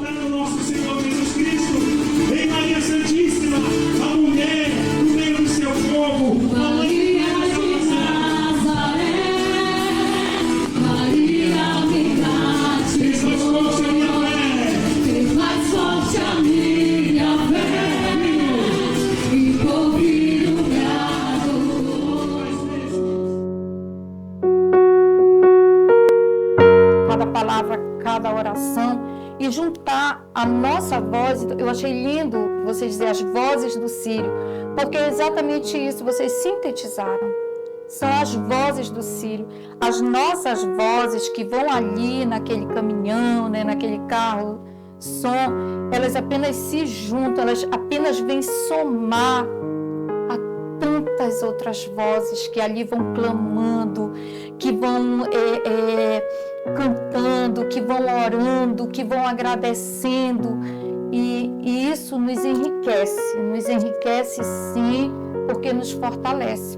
exaltar o nosso Senhor Jesus Cristo. Em Maria Santíssima, a mulher no meio do seu povo, Maria de Nazaré, Maria me fez mais forte a minha fé. fez mais forte a minha fé, e por vir o cada palavra, cada oração, e juntar a nossa voz. Eu achei lindo você dizer as vozes do Círio, porque é exatamente isso, vocês sintetizaram. São as vozes do Círio, as nossas vozes que vão ali naquele caminhão, né, naquele carro, som, elas apenas se juntam, elas apenas vêm somar a tantas outras vozes que ali vão clamando, que vão cantando, que vão orando, que vão agradecendo, e isso nos enriquece sim, porque nos fortalece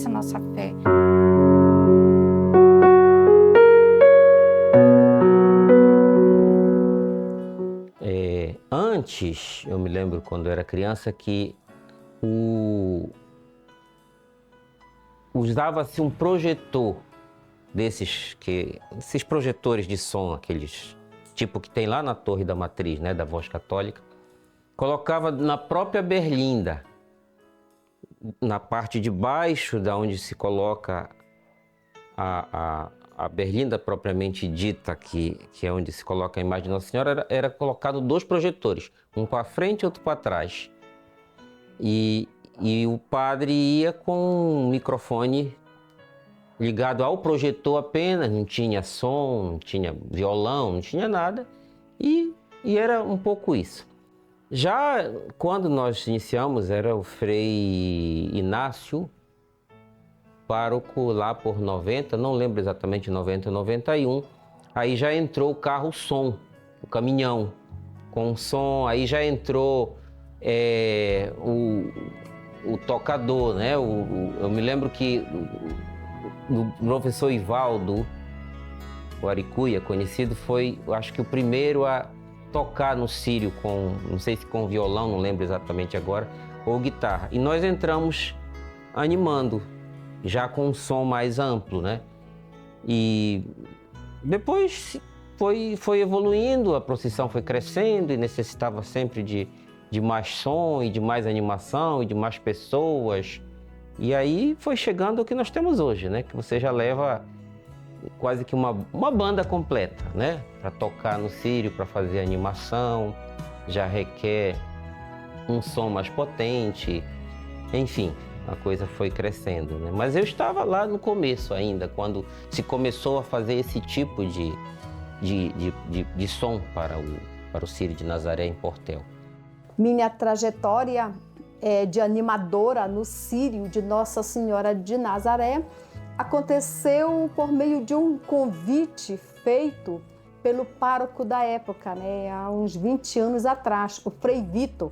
a nossa fé. Antes, eu me lembro quando eu era criança que usava-se um projetor esses projetores de som, aqueles tipo que tem lá na Torre da Matriz, né, da Voz Católica, colocava na própria berlinda, na parte de baixo da onde se coloca a berlinda propriamente dita, que é onde se coloca a imagem de Nossa Senhora, era colocado 2 projetores, um para frente e outro para trás. E o padre ia com um microfone ligado ao projetor apenas, não tinha som, não tinha violão, não tinha nada, e era um pouco isso. Já quando nós iniciamos, era o Frei Inácio, pároco lá por 90, não lembro exatamente, 90, 91, aí já entrou o carro-som, o caminhão com som, aí já entrou o tocador, né? Eu me lembro que o professor Ivaldo, o Aricuia, conhecido, foi, eu acho que o primeiro a tocar no círio com, não sei se com violão, não lembro exatamente agora, ou guitarra. E nós entramos animando, já com um som mais amplo, né? E depois foi evoluindo, a procissão foi crescendo e necessitava sempre de mais som e de mais animação e de mais pessoas. E aí foi chegando o que nós temos hoje, né? Que você já leva quase que uma banda completa, né? Para tocar no círio, para fazer animação, já requer um som mais potente, enfim, a coisa foi crescendo, né? Mas eu estava lá no começo ainda, quando se começou a fazer esse tipo de som para o Círio de Nazaré em Portel. Minha trajetória de animadora no Círio de Nossa Senhora de Nazaré aconteceu por meio de um convite feito pelo pároco da época, né, há uns 20 anos atrás, o Frei Vitor,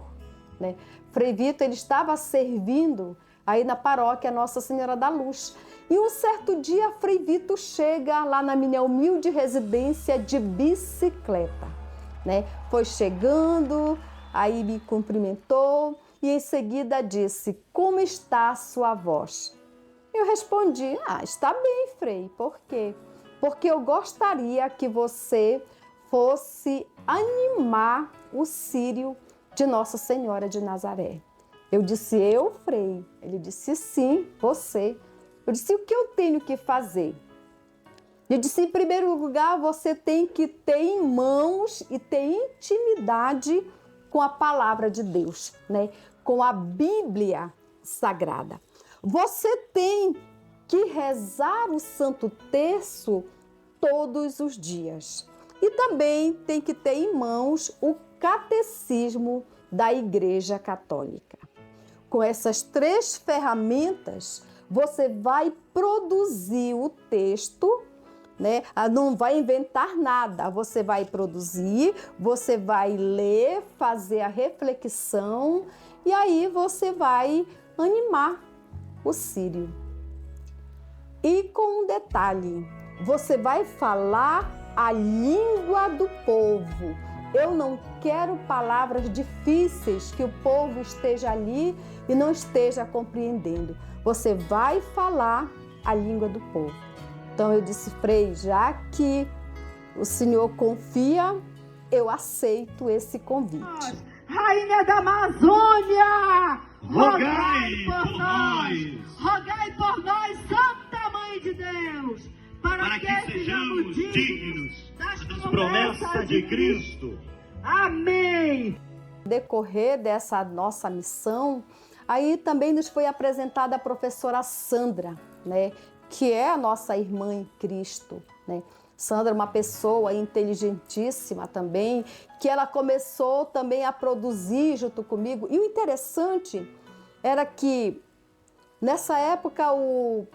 né? Frei Vitor, ele estava servindo aí na paróquia Nossa Senhora da Luz. E um certo dia, Frei Vitor chega lá na minha humilde residência de bicicleta, né? Foi chegando, aí me cumprimentou e em seguida disse: "Como está a sua voz?" Eu respondi: "Está bem, Frei. Por quê?" "Porque eu gostaria que você fosse animar o Círio de Nossa Senhora de Nazaré." Eu disse: "Eu, Frei?" Ele disse: "Sim, você." Eu disse: "O que eu tenho que fazer?" Eu disse: "Em primeiro lugar, você tem que ter em mãos e ter intimidade com a palavra de Deus, né? Com a Bíblia Sagrada. Você tem que rezar o Santo Terço todos os dias. E também tem que ter em mãos o Catecismo da Igreja Católica. Com essas 3 ferramentas, você vai produzir o texto, né? Não vai inventar nada, você vai produzir, você vai ler, fazer a reflexão e aí você vai animar o Círio. E com um detalhe, você vai falar a língua do povo. Eu não quero palavras difíceis que o povo esteja ali e não esteja compreendendo. Você vai falar a língua do povo. Então eu disse, Frei, já que o senhor confia, eu aceito esse convite. Rainha da Amazônia, Rogai por nós, rogai por nós, Santa Mãe de Deus, para que sejamos dignos das promessas de Cristo. Amém. No decorrer dessa nossa missão, aí também nos foi apresentada a professora Sandra, né, que é a nossa irmã em Cristo, né? Sandra é uma pessoa inteligentíssima também, que ela começou também a produzir junto comigo. E o interessante era que, nessa época, o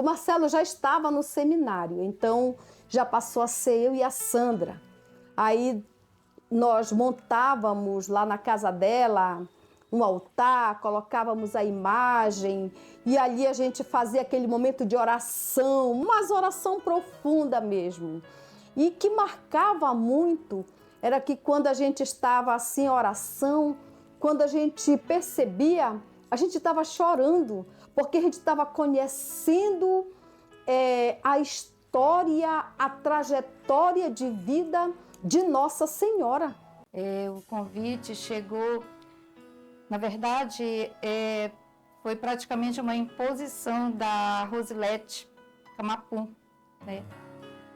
Marcelo já estava no seminário, então já passou a ser eu e a Sandra. Aí nós montávamos lá na casa dela um altar, colocávamos a imagem e ali a gente fazia aquele momento de oração, uma oração profunda mesmo. E que marcava muito era que quando a gente estava assim em oração, quando a gente percebia, a gente estava chorando, porque a gente estava conhecendo a história, a trajetória de vida de Nossa Senhora. O convite chegou, na verdade, foi praticamente uma imposição da Rosilete Camapum, né?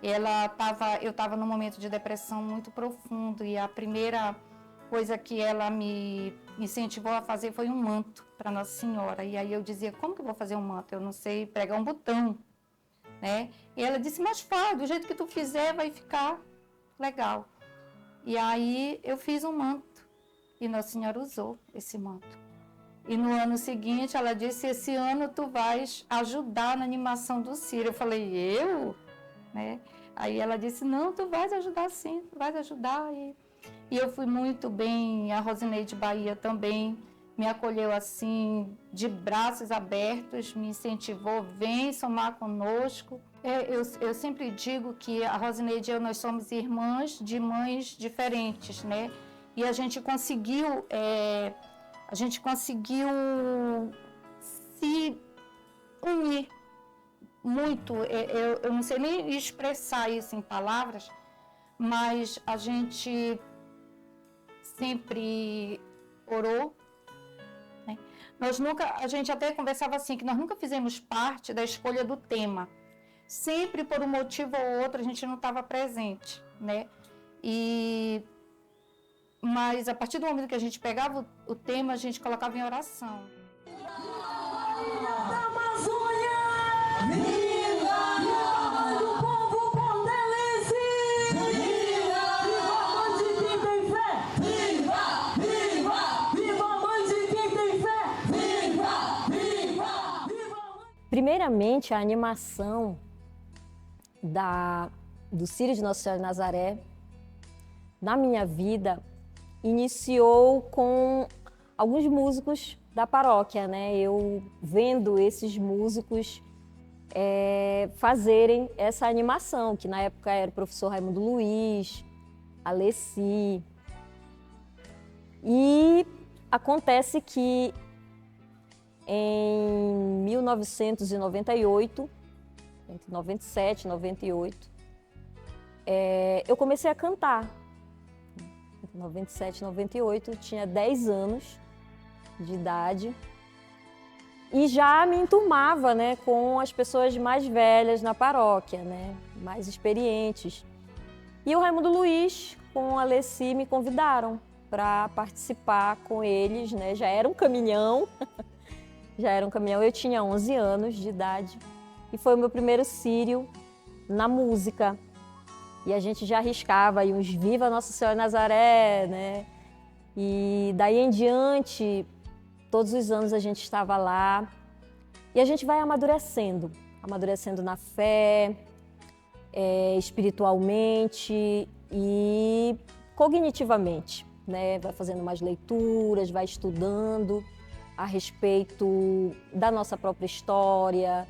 Eu estava num momento de depressão muito profundo e a primeira coisa que ela me incentivou a fazer foi um manto para Nossa Senhora. E aí eu dizia, como que eu vou fazer um manto? Eu não sei pregar um botão, né? E ela disse, mas faz, do jeito que tu fizer vai ficar legal. E aí eu fiz um manto e Nossa Senhora usou esse manto. E no ano seguinte ela disse, esse ano tu vais ajudar na animação do Círio. Eu falei, eu? Né? Aí ela disse, não, tu vais ajudar sim, tu vais ajudar. E eu fui muito bem, a Rosineide Bahia também me acolheu assim, de braços abertos, me incentivou, vem somar conosco. Eu sempre digo que a Rosineide e eu, nós somos irmãs de mães diferentes, né? E a gente conseguiu se unir muito. Eu não sei nem expressar isso em palavras, mas a gente sempre orou, né? A gente até conversava assim, que nós nunca fizemos parte da escolha do tema. Sempre por um motivo ou outro a gente não estava presente, né? Mas a partir do momento que a gente pegava o tema, a gente colocava em oração. Primeiramente, a animação do Círio de Nossa Senhora de Nazaré, na minha vida, iniciou com alguns músicos da paróquia, né? Eu vendo esses músicos fazerem essa animação, que na época era o professor Raimundo Luiz, Alessi. E acontece que em 1998, entre 97 e 98, eu comecei a cantar. Entre 97 e 98, eu tinha 10 anos de idade e já me enturmava, né, com as pessoas mais velhas na paróquia, né, mais experientes. E o Raimundo Luiz com a Alessi me convidaram para participar com eles, né, já era um caminhão. Eu tinha 11 anos de idade e foi o meu primeiro círio na música. E a gente já arriscava aí uns Viva Nossa Senhora de Nazaré, né? E daí em diante, todos os anos a gente estava lá e a gente vai amadurecendo na fé, espiritualmente e cognitivamente, né? Vai fazendo mais leituras, vai estudando a respeito da nossa própria história,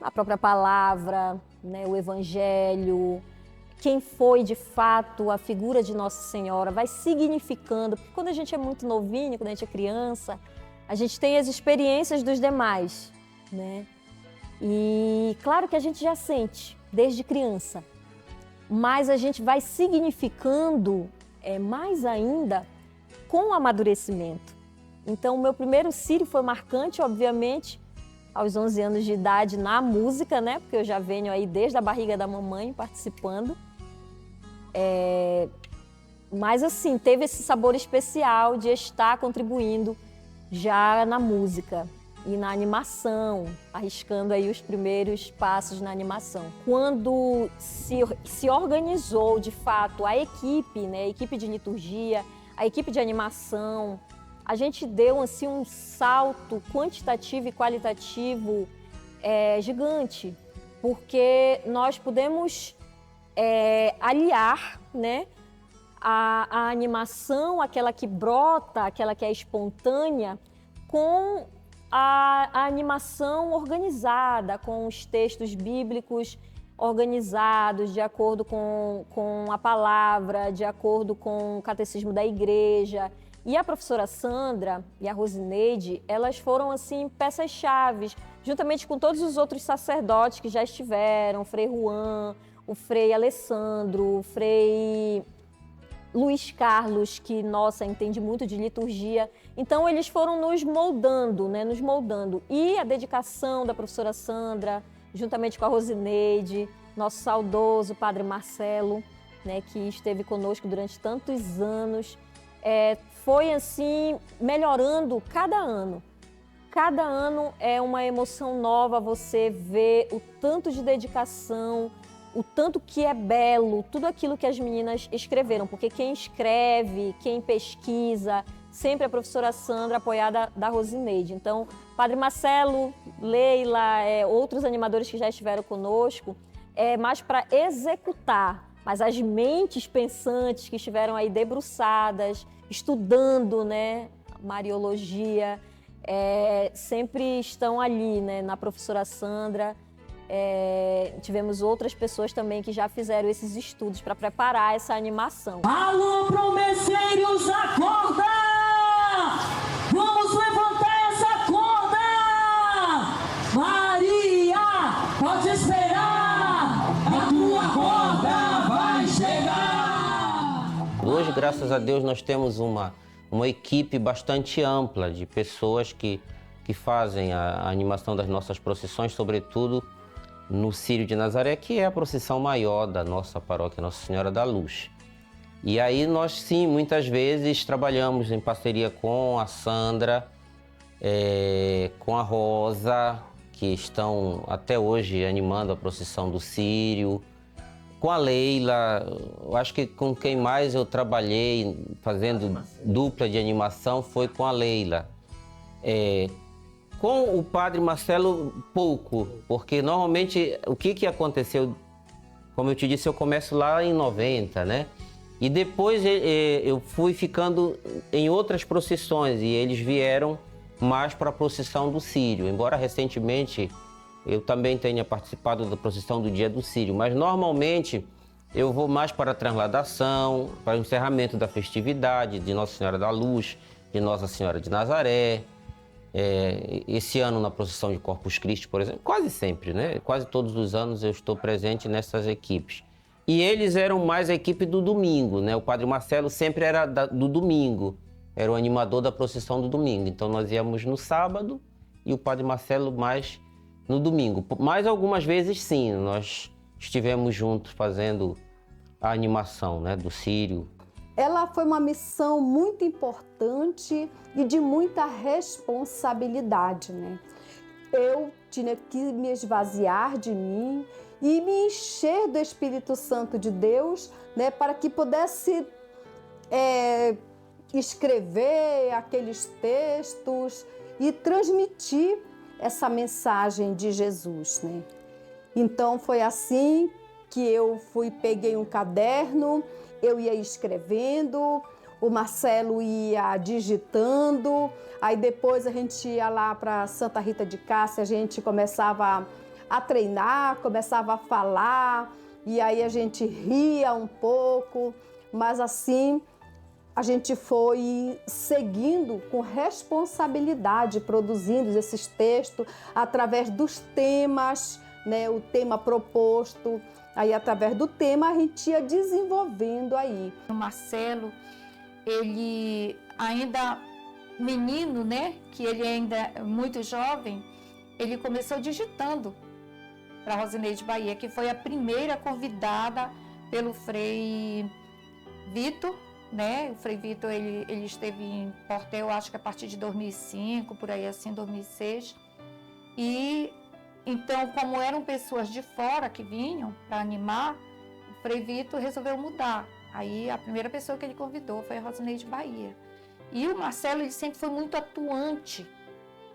a própria palavra, né, o Evangelho, quem foi de fato a figura de Nossa Senhora, vai significando, porque quando a gente é muito novinho, quando a gente é criança, a gente tem as experiências dos demais, né? E claro que a gente já sente desde criança, mas a gente vai significando mais ainda com o amadurecimento. Então, o meu primeiro círio foi marcante, obviamente, aos 11 anos de idade na música, né? Porque eu já venho aí desde a barriga da mamãe participando. Mas assim, teve esse sabor especial de estar contribuindo já na música e na animação, arriscando aí os primeiros passos na animação. Quando se organizou de fato a equipe, né? A equipe de liturgia, a equipe de animação, a gente deu assim, um salto quantitativo e qualitativo gigante, porque nós pudemos aliar, né, a animação, aquela que brota, aquela que é espontânea, com a animação organizada, com os textos bíblicos organizados, de acordo com a palavra, de acordo com o catecismo da igreja. E a professora Sandra e a Rosineide, elas foram, assim, peças-chaves, juntamente com todos os outros sacerdotes que já estiveram, o Frei Juan, o Frei Alessandro, o Frei Luiz Carlos, que, nossa, entende muito de liturgia. Então, eles foram nos moldando, né, nos moldando. E a dedicação da professora Sandra, juntamente com a Rosineide, nosso saudoso Padre Marcelo, né, que esteve conosco durante tantos anos, foi assim, melhorando cada ano. Cada ano é uma emoção nova, você vê o tanto de dedicação, o tanto que é belo, tudo aquilo que as meninas escreveram, porque quem escreve, quem pesquisa, sempre a professora Sandra, apoiada da Rosineide. Então, Padre Marcelo, Leila, outros animadores que já estiveram conosco, mais para executar, mas as mentes pensantes que estiveram aí debruçadas, estudando, né, Mariologia, sempre estão ali, né, na professora Sandra. Tivemos outras pessoas também que já fizeram esses estudos para preparar essa animação. Alô, promesseiros, acorda! Vamos levantar essa corda! Maria, pode esperar! A tua corda vai chegar! Hoje, graças a Deus, nós temos uma equipe bastante ampla de pessoas que fazem a animação das nossas procissões, sobretudo no Círio de Nazaré, que é a procissão maior da nossa paróquia Nossa Senhora da Luz. E aí nós, sim, muitas vezes trabalhamos em parceria com a Sandra, com a Rosa, que estão até hoje animando a procissão do Círio, com a Leila. Eu acho que com quem mais eu trabalhei fazendo dupla de animação foi com a Leila. Com o Padre Marcelo, pouco, porque normalmente o que aconteceu, como eu te disse, eu começo lá em 90, né? E depois eu fui ficando em outras procissões e eles vieram mais para a procissão do Círio, embora recentemente eu também tenha participado da procissão do Dia do Círio, mas normalmente eu vou mais para a transladação, para o encerramento da festividade de Nossa Senhora da Luz, de Nossa Senhora de Nazaré. Esse ano na procissão de Corpus Christi, por exemplo, quase sempre, né? Quase todos os anos eu estou presente nessas equipes. E eles eram mais a equipe do domingo, né? O Padre Marcelo sempre era do domingo, era o animador da procissão do domingo. Então nós íamos no sábado e o Padre Marcelo mais no domingo. Mas algumas vezes sim, nós estivemos juntos fazendo a animação, né, do Círio. Ela foi uma missão muito importante e de muita responsabilidade, né? Eu tinha que me esvaziar de mim e me encher do Espírito Santo de Deus, né, para que pudesse escrever aqueles textos e transmitir essa mensagem de Jesus, né? Então foi assim que eu peguei um caderno, eu ia escrevendo, o Marcelo ia digitando, aí depois a gente ia lá para Santa Rita de Cássia, a gente começava a treinar, começava a falar, e aí a gente ria um pouco, mas assim a gente foi seguindo com responsabilidade, produzindo esses textos através dos temas, né, o tema proposto. Aí, através do tema, a gente ia desenvolvendo aí. O Marcelo, ele ainda menino, né, que ele ainda é muito jovem, ele começou digitando para Rosineide Bahia, que foi a primeira convidada pelo Frei Vitor, né? O Frei Vitor, ele esteve em Portel, acho que a partir de 2005, por aí assim, 2006. E então, como eram pessoas de fora que vinham para animar, o Frei Vitor resolveu mudar. Aí a primeira pessoa que ele convidou foi a Rosineide Bahia. E o Marcelo, ele sempre foi muito atuante.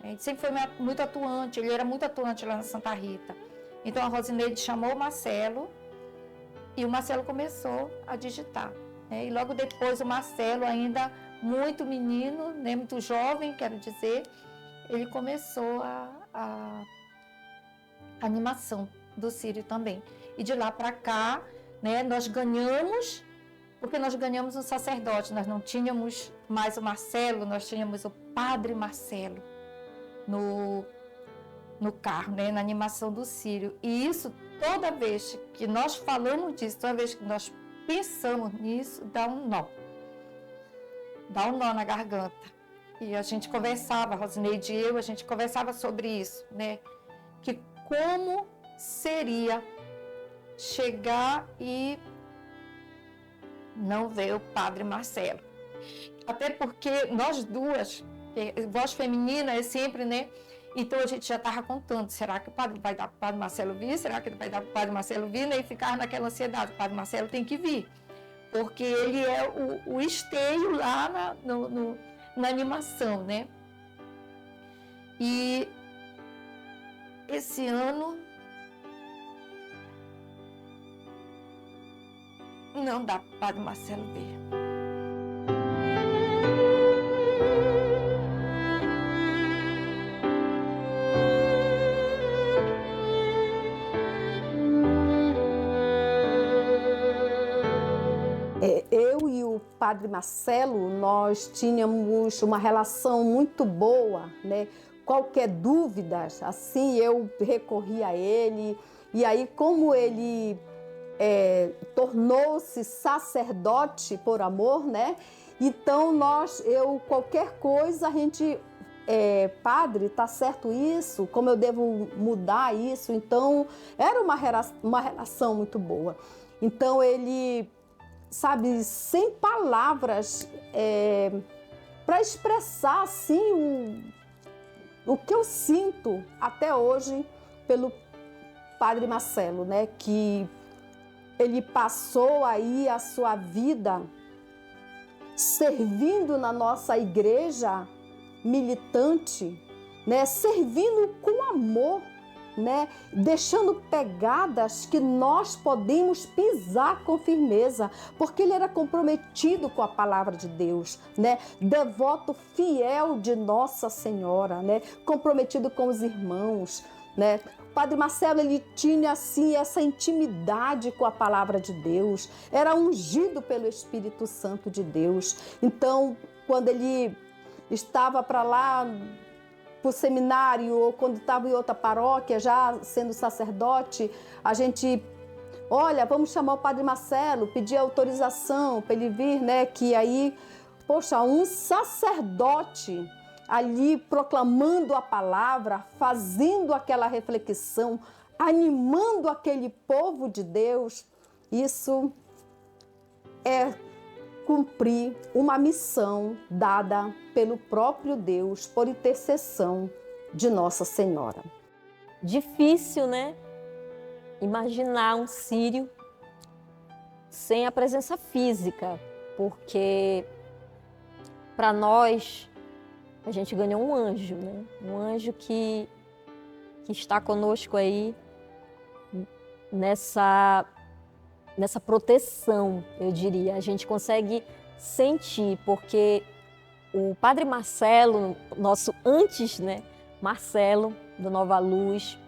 Né? Ele sempre foi muito atuante, ele era muito atuante lá na Santa Rita. Então a Rosineide chamou o Marcelo e o Marcelo começou a digitar. Né? E logo depois o Marcelo, ainda muito menino, né? Muito jovem, quero dizer, ele começou a animação do Círio também. E de lá para cá, né, nós ganhamos, porque nós ganhamos um sacerdote, nós não tínhamos mais o Marcelo, nós tínhamos o Padre Marcelo no carro, né, na animação do Círio. E isso, toda vez que nós falamos disso, toda vez que nós pensamos nisso, dá um nó na garganta. E a gente conversava, a Rosineide e eu, a gente conversava sobre isso, né, que como seria chegar e não ver o Padre Marcelo. Até porque nós duas, voz feminina é sempre, né? Então a gente já estava contando, será que o padre vai dar para o Padre Marcelo vir? Será que ele vai dar para o Padre Marcelo vir? Né? E ficar naquela ansiedade, o Padre Marcelo tem que vir, porque ele é o esteio lá na animação, né? E esse ano não dá para o Padre Marcelo ver. Eu e o Padre Marcelo, nós tínhamos uma relação muito boa, né? Qualquer dúvida, assim, eu recorria a ele. E aí, como ele tornou-se sacerdote por amor, né? Então, qualquer coisa, a gente... padre, tá certo isso? Como eu devo mudar isso? Então, era uma relação muito boa. Então, ele... sabe, sem palavras, para expressar, assim, o que eu sinto até hoje pelo Padre Marcelo, né? Que ele passou aí a sua vida servindo na nossa igreja militante, né? Servindo com amor, né? Deixando pegadas que nós podemos pisar com firmeza, porque ele era comprometido com a palavra de Deus, né? Devoto fiel de Nossa Senhora, né? Comprometido com os irmãos, né? O Padre Marcelo, ele tinha assim essa intimidade com a palavra de Deus, era ungido pelo Espírito Santo de Deus. Então, quando ele estava para lá para o seminário, ou quando estava em outra paróquia, já sendo sacerdote, a gente, olha, vamos chamar o Padre Marcelo, pedir autorização para ele vir, né? Que aí, poxa, um sacerdote ali proclamando a palavra, fazendo aquela reflexão, animando aquele povo de Deus, isso é cumprir uma missão dada pelo próprio Deus por intercessão de Nossa Senhora. Difícil, né? Imaginar um Círio sem a presença física, porque para nós a gente ganhou um anjo, né? Um anjo que está conosco aí nessa proteção, eu diria. A gente consegue sentir, porque o Padre Marcelo, nosso antes, né? Marcelo, do Nova Luz,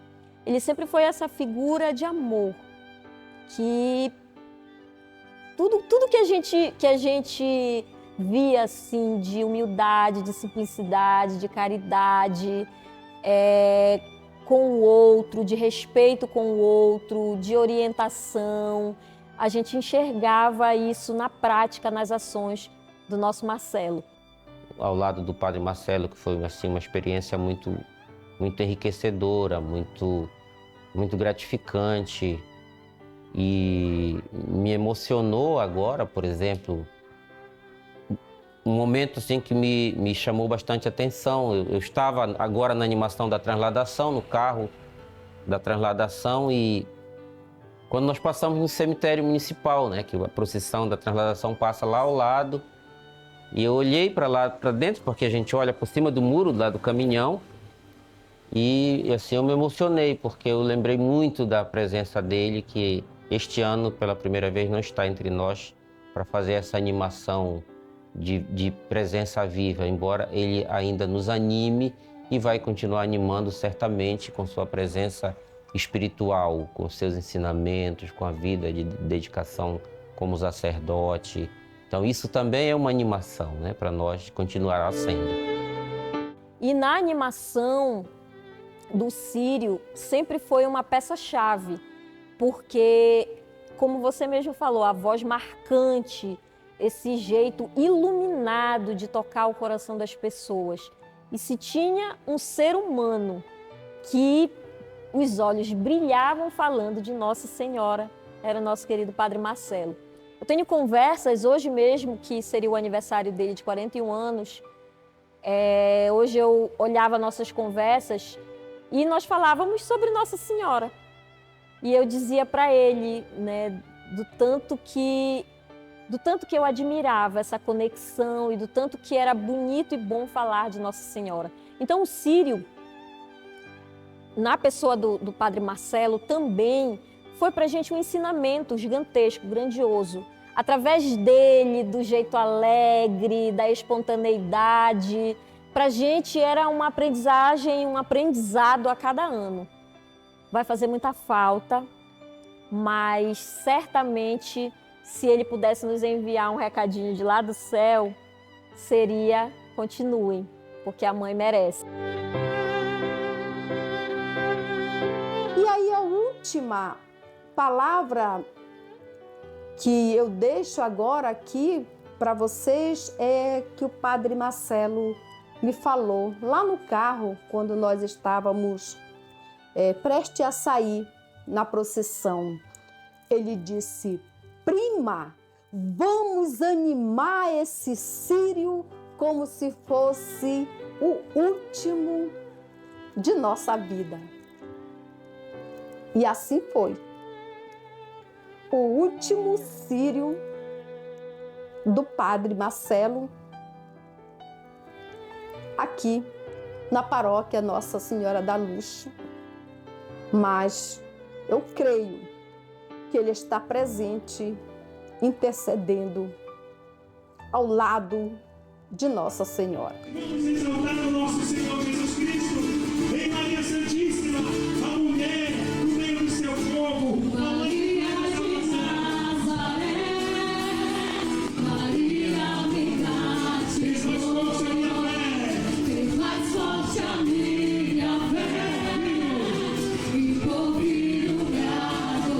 ele sempre foi essa figura de amor, que tudo que a gente via assim de humildade, de simplicidade, de caridade, com o outro, de respeito com o outro, de orientação, a gente enxergava isso na prática, nas ações do nosso Marcelo. Ao lado do Padre Marcelo, que foi assim, uma experiência muito enriquecedora, muito gratificante, e me emocionou agora, por exemplo, um momento assim que me chamou bastante atenção. Eu estava agora na animação da transladação, no carro da transladação, e quando nós passamos no cemitério municipal, né, que a procissão da transladação passa lá ao lado, e eu olhei para lá, para dentro, porque a gente olha por cima do muro lá do caminhão, e assim eu me emocionei, porque eu lembrei muito da presença dele, que este ano, pela primeira vez, não está entre nós para fazer essa animação de presença viva, embora ele ainda nos anime e vai continuar animando certamente com sua presença espiritual, com seus ensinamentos, com a vida de dedicação como sacerdote. Então isso também é uma animação, né, para nós, continuará sendo. E na animação do Círio sempre foi uma peça-chave, porque, como você mesmo falou, a voz marcante, esse jeito iluminado de tocar o coração das pessoas. E se tinha um ser humano que os olhos brilhavam falando de Nossa Senhora, era o nosso querido Padre Marcelo. Eu tenho conversas hoje mesmo, que seria o aniversário dele de 41 anos. Hoje eu olhava nossas conversas e nós falávamos sobre Nossa Senhora. E eu dizia para ele, né, do tanto que eu admirava essa conexão e do tanto que era bonito e bom falar de Nossa Senhora. Então o Círio, na pessoa do Padre Marcelo, também foi para a gente um ensinamento gigantesco, grandioso. Através dele, do jeito alegre, da espontaneidade, para a gente era uma aprendizagem, um aprendizado a cada ano. Vai fazer muita falta, mas certamente, se ele pudesse nos enviar um recadinho de lá do céu, seria: continuem, porque a mãe merece. E aí a última palavra que eu deixo agora aqui para vocês é que o Padre Marcelo me falou lá no carro, quando nós estávamos prestes a sair na procissão. Ele disse: prima, vamos animar esse Círio como se fosse o último de nossa vida. E assim foi. O último Círio do Padre Marcelo, aqui na paróquia Nossa Senhora da Luz. Mas eu creio que ele está presente, intercedendo ao lado de Nossa Senhora. Vamos exaltar o nosso Senhor Jesus Cristo. Em Maria Santíssima, a mulher no meio do seu povo, a mãe de Nazaré, Maria me dá-te fez mais forte a minha fé. fez mais forte a minha fé, e por vir o brado,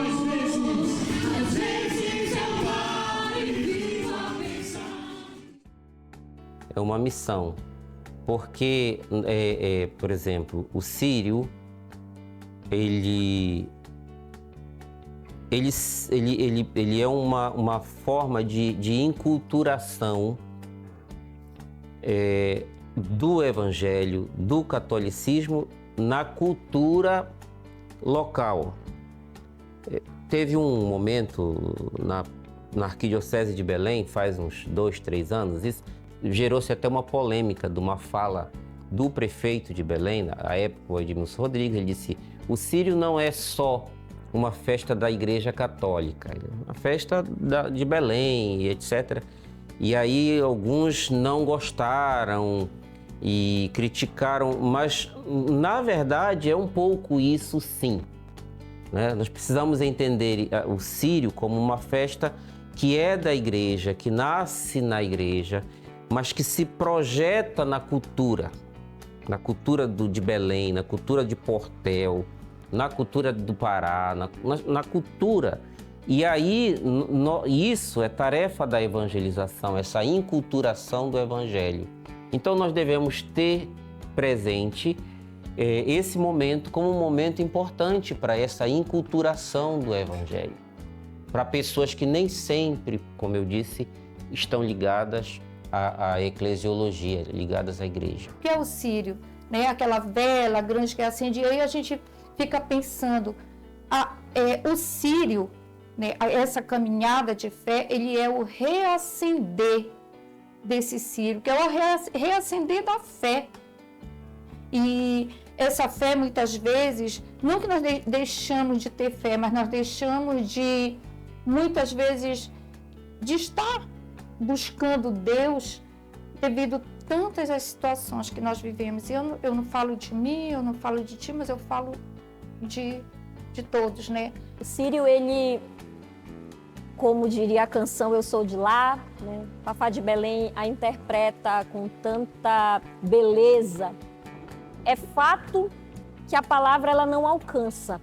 às vezes eu paro e vivo a pensar. É uma missão, porque, por exemplo, o Círio, ele é uma forma de enculturação do Evangelho, do catolicismo na cultura local. Teve um momento na Arquidiocese de Belém, faz uns 2, 3 anos, isso gerou-se até uma polêmica de uma fala do prefeito de Belém, na época, o Edmilson Rodrigues. Ele disse: o Círio não é só uma festa da Igreja Católica, é uma festa de Belém, etc. E aí alguns não gostaram e criticaram, mas na verdade é um pouco isso sim, né? Nós precisamos entender o Sírio como uma festa que é da igreja, que nasce na igreja, mas que se projeta na cultura de Belém, na cultura de Portel, na cultura do Pará, na cultura. E aí, isso é tarefa da evangelização, essa inculturação do evangelho. Então, nós devemos ter presente esse momento como um momento importante para essa inculturação do evangelho. Para pessoas que nem sempre, como eu disse, estão ligadas à eclesiologia, ligadas à igreja. O que é o Sírio? Né? Aquela vela grande que acende, e aí a gente fica pensando, o Sírio, né? Essa caminhada de fé, ele é o reacender desse Sírio, que é o reacender da fé. E essa fé, muitas vezes, não que nós deixamos de ter fé, mas nós deixamos de, muitas vezes, de estar buscando Deus devido tantas as situações que nós vivemos. E eu não falo de mim, eu não falo de ti, mas eu falo de todos, né? O Sírio, ele, como diria a canção Eu Sou de Lá, né? Fafá de Belém a interpreta com tanta beleza. É fato que a palavra ela não alcança.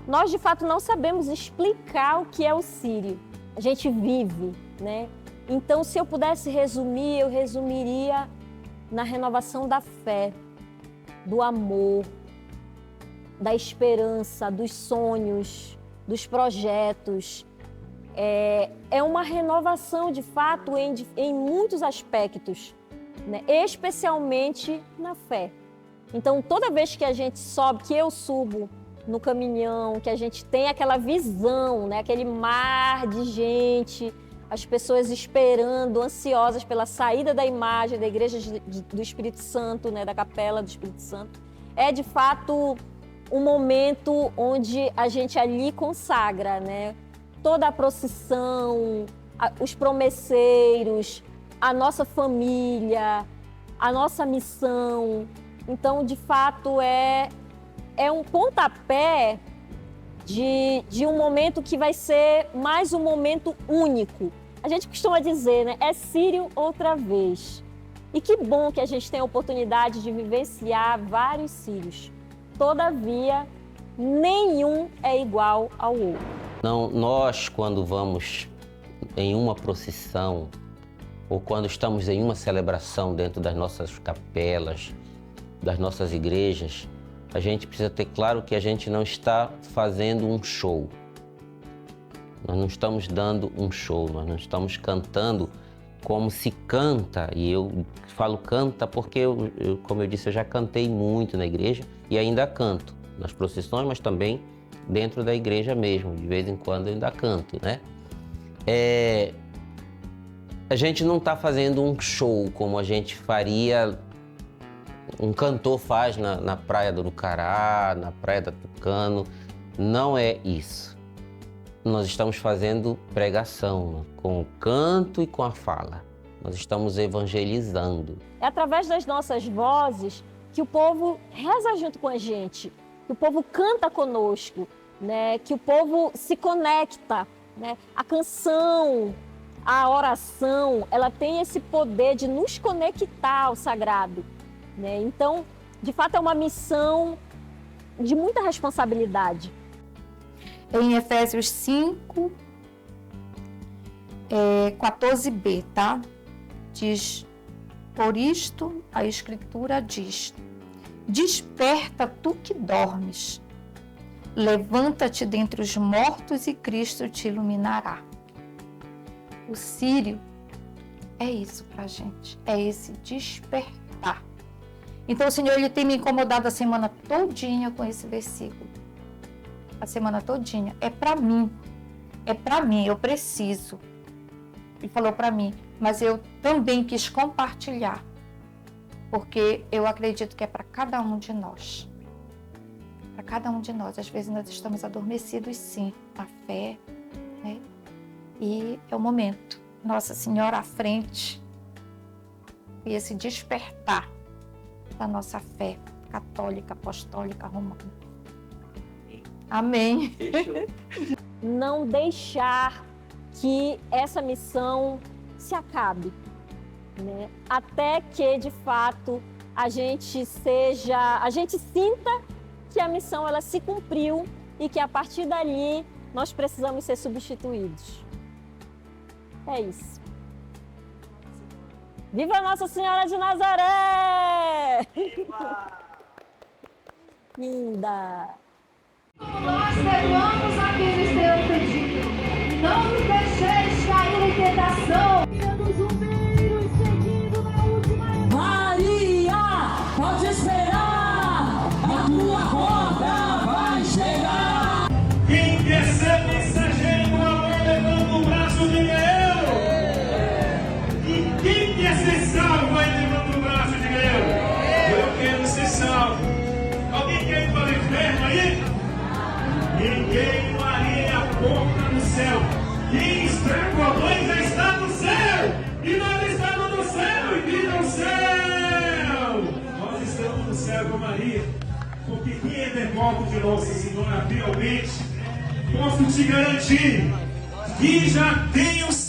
Nós, de fato, não sabemos explicar o que é o Sírio. A gente vive, né? Então, se eu pudesse resumir, eu resumiria na renovação da fé, do amor, da esperança, dos sonhos, dos projetos. É uma renovação, de fato, em muitos aspectos, né? Especialmente na fé. Então, toda vez que a gente sobe, que eu subo no caminhão, que a gente tem aquela visão, né? Aquele mar de gente, as pessoas esperando, ansiosas pela saída da imagem da Igreja do Espírito Santo, né? Da Capela do Espírito Santo, é de fato um momento onde a gente ali consagra, né? Toda a procissão, os promesseiros, a nossa família, a nossa missão. Então, de fato, é um pontapé de um momento que vai ser mais um momento único. A gente costuma dizer, né? É Sírio outra vez. E que bom que a gente tem a oportunidade de vivenciar vários Sírios. Todavia, nenhum é igual ao outro. Não, nós, quando vamos em uma procissão ou quando estamos em uma celebração dentro das nossas capelas, das nossas igrejas, a gente precisa ter claro que a gente não está fazendo um show. Nós não estamos dando um show, nós não estamos cantando como se canta, e eu falo canta porque, como eu disse, eu já cantei muito na igreja e ainda canto nas procissões, mas também dentro da igreja mesmo, de vez em quando eu ainda canto, né? A gente não está fazendo um show como a gente faria, um cantor faz na Praia do Urucará, na Praia da Tucano. Não é isso. Nós estamos fazendo pregação com o canto e com a fala. Nós estamos evangelizando. É através das nossas vozes que o povo reza junto com a gente, que o povo canta conosco, né? Que o povo se conecta, né? A canção, a oração, ela tem esse poder de nos conectar ao sagrado, né? Então, de fato, é uma missão de muita responsabilidade. Em Efésios 5, 14b, tá? Diz, por isto a Escritura diz, desperta tu que dormes, levanta-te dentre os mortos e Cristo te iluminará. O Sírio é isso pra gente, é esse despertar. Então o Senhor, Ele tem me incomodado a semana todinha com esse versículo. A semana todinha. É para mim, eu preciso. Ele falou para mim, mas eu também quis compartilhar, porque eu acredito que é para cada um de nós. Para cada um de nós. Às vezes nós estamos adormecidos, sim, na fé, né? E é o momento. Nossa Senhora à frente. E esse despertar da nossa fé católica, apostólica, romana. Amém. Não deixar que essa missão se acabe, né? Até que, de fato, a gente sinta que a missão ela se cumpriu e que a partir dali nós precisamos ser substituídos. É isso. Viva Nossa Senhora de Nazaré! Linda! Nós perdoamos a quem nos tem ofendido. Não nos deixeis cair em tentação. Maria, pode esperar, a tua roda vai chegar. Quem quer ser mensageiro do amor, levanta o braço de eu. E quem quer ser salvo, vai levanta o braço de eu quero ser salvo. Alguém quer ir para o inferno aí? Ninguém faria a porta no céu. Quem extrapolou já está no céu. E nós estamos no céu e viva o céu. Nós estamos no céu com Maria. Porque quem é devoto de Nossa Senhora, realmente, posso te garantir que já tem o céu.